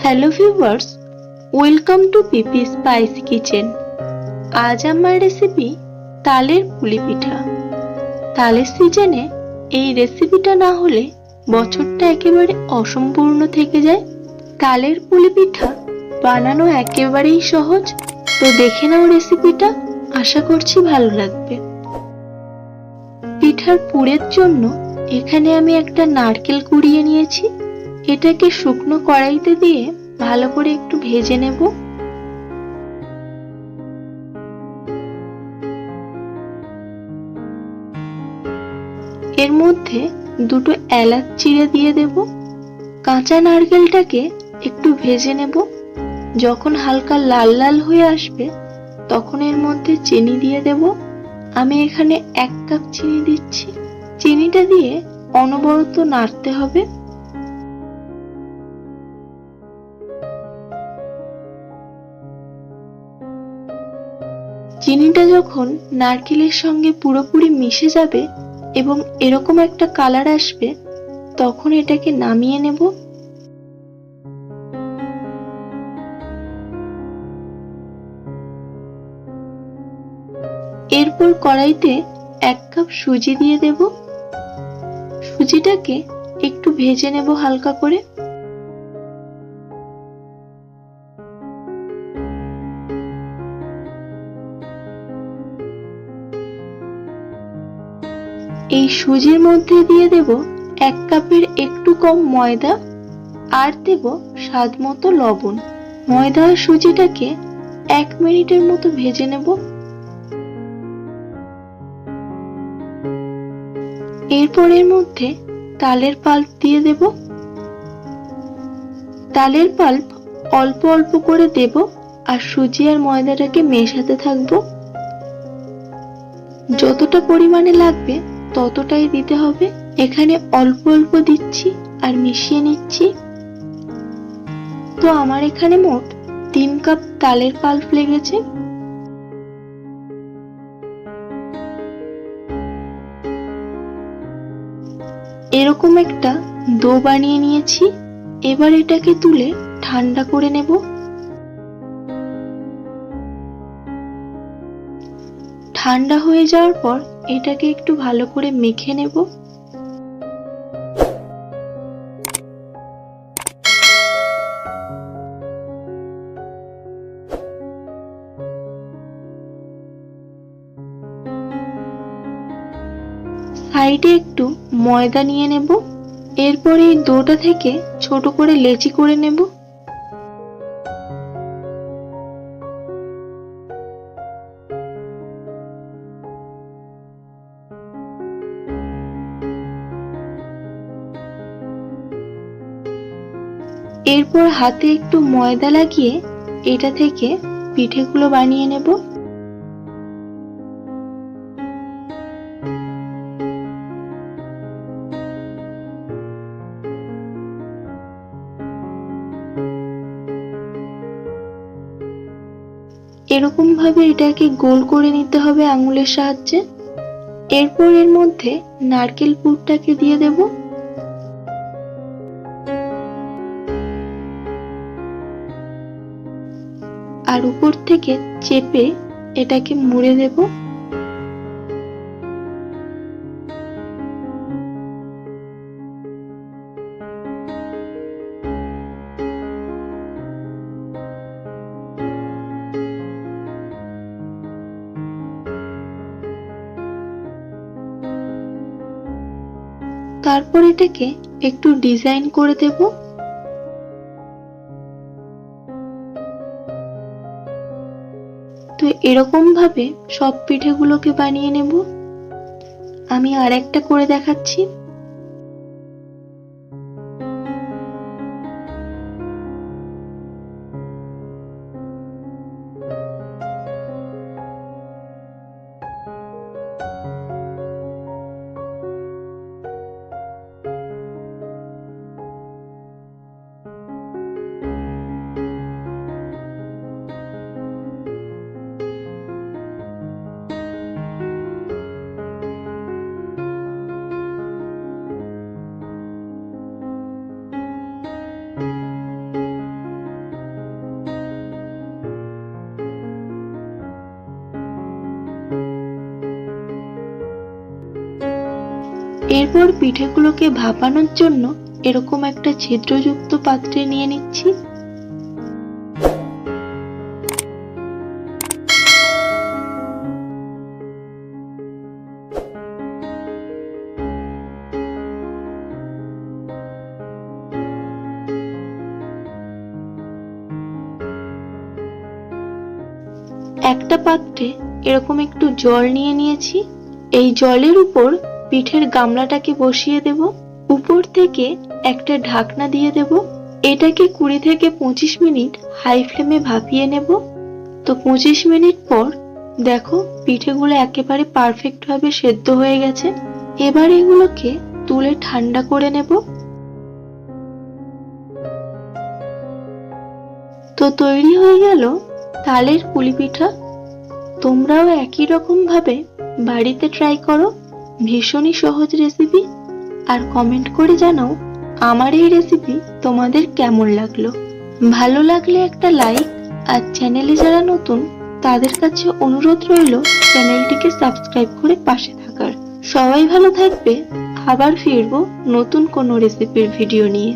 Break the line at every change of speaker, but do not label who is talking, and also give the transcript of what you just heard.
Hello viewers, welcome to PP spicy kitchen. আজ আমার recipe তালের পুলি পিঠা। তালের সিজনে এই রেসিপিটা না হলে বছরটা একেবারে অসম্পূর্ণ থেকে যায়। তালের পুলি পিঠা বানানো একেবারেই সহজ, তো দেখে নাও রেসিপিটা, আশা করছি ভালো লাগবে। পিঠার পুরের জন্য এখানে আমি একটা নারকেল কুড়িয়ে নিয়েছি। এটাকে শুকনো কড়াইতে দিয়ে ভালো করে একটু ভেজে নেব। এর মধ্যে দুটো এলাচ চিড়ে দিয়ে দেব। কাঁচা নারকেলটাকে একটু ভেজে নেব। যখন হালকা লাল লাল হয়ে আসবে তখন এর মধ্যে চিনি দিয়ে দেব। আমি এখানে 1 কাপ চিনি দিচ্ছি। চিনিটা দিয়ে অনবরত নাড়তে হবে। চিনিটা যখন নারকেলের সঙ্গে পুরোপুরি মিশে যাবে এবং এরকম একটা কালার আসবে, তখন এটাকে নামিয়ে নেব। এরপর কড়াইতে 1 কাপ সুজি দিয়ে দেব। সুজিটাকে একটু ভেজে নেব হালকা করে। এই সুজির মধ্যে দিয়ে দেব 1 কাপের একটু কম ময়দা আর দেব স্বাদ মতো লবণ। ময়দা আর সুজিটাকে 1 মিনিটের মতো ভেজে নেব। এরপর এর মধ্যে তালের পাল্প দিয়ে দেব। তালের পাল্প অল্প অল্প করে দেব আর সুজি আর ময়দাটাকে মেশাতে থাকবো। যতটা পরিমাণে লাগবে ততটাই দিতে হবে। এখানে অল্প অল্প দিচ্ছি আর মিশিয়ে নিচ্ছি। তো আমার এখানে মোট 3 কাপ তালের পাল্প লেগেছে। এরকম একটা ডো বানিয়ে নিয়েছি। এবার এটাকে তুলে ঠান্ডা করে নেব। ঠান্ডা হয়ে যাওয়ার পর এটাকে একটু ভালো করে মেখে নেব। সাইডে একটু ময়দা নিয়ে নেব। এরপর এই ডোটা থেকে ছোট করে লেচি করে নেব। এরপর হাতে একটু ময়দা লাগিয়ে এটা থেকে পিঠেগুলো বানিয়ে নেব। এরকম ভাবে এটাকে গোল করে নিতে হবে আঙুলের সাহায্যে। এরপর এর মধ্যে নারকেল পুরটাকে দিয়ে দেব। আর উপর থেকে চেপে এটাকে মুড়ে দেব। তারপর এটাকে একটু ডিজাইন করে দেব। তো এরকম ভাবে সব পিঠেগুলোকে বানিয়ে নেব। আমি আরেকটা করে দেখাচ্ছি। এরপর পিঠেগুলোকে ভাপানোর জন্য এরকম একটা ছিদ্রযুক্ত পাত্রে নিয়ে নিচ্ছি। একটা পাত্রে এরকম একটু জল নিয়ে নিয়েছি। এই জলের উপর পিঠের গামলাটাকে বসিয়ে দেব। উপর থেকে একটা ঢাকনা দিয়ে দেব। এটাকে 20 থেকে 25 মিনিট হাই ফ্লেমে ভাপিয়ে নেব। তো 25 মিনিট পর দেখো পিঠেগুলো একেবারে পারফেক্ট ভাবে সেদ্ধ হয়ে গেছে। এবার এগুলোকে তুলে ঠান্ডা করে নেব। তো তৈরি হয়ে গেল তালের পুলি পিঠা। তোমরাও একই রকম ভাবে বাড়িতে ট্রাই করো। ভীষণই সহজ রেসিপি। আর কমেন্ট করে জানাও আমার এই রেসিপি তোমাদের কেমন লাগলো। ভালো লাগলে একটা লাইক, আর চ্যানেলে যারা নতুন তাদের কাছে অনুরোধ রইল চ্যানেলটিকে সাবস্ক্রাইব করে পাশে থাকার। সবাই ভালো থাকবে। আবার ফিরবো নতুন কোনো রেসিপির ভিডিও নিয়ে।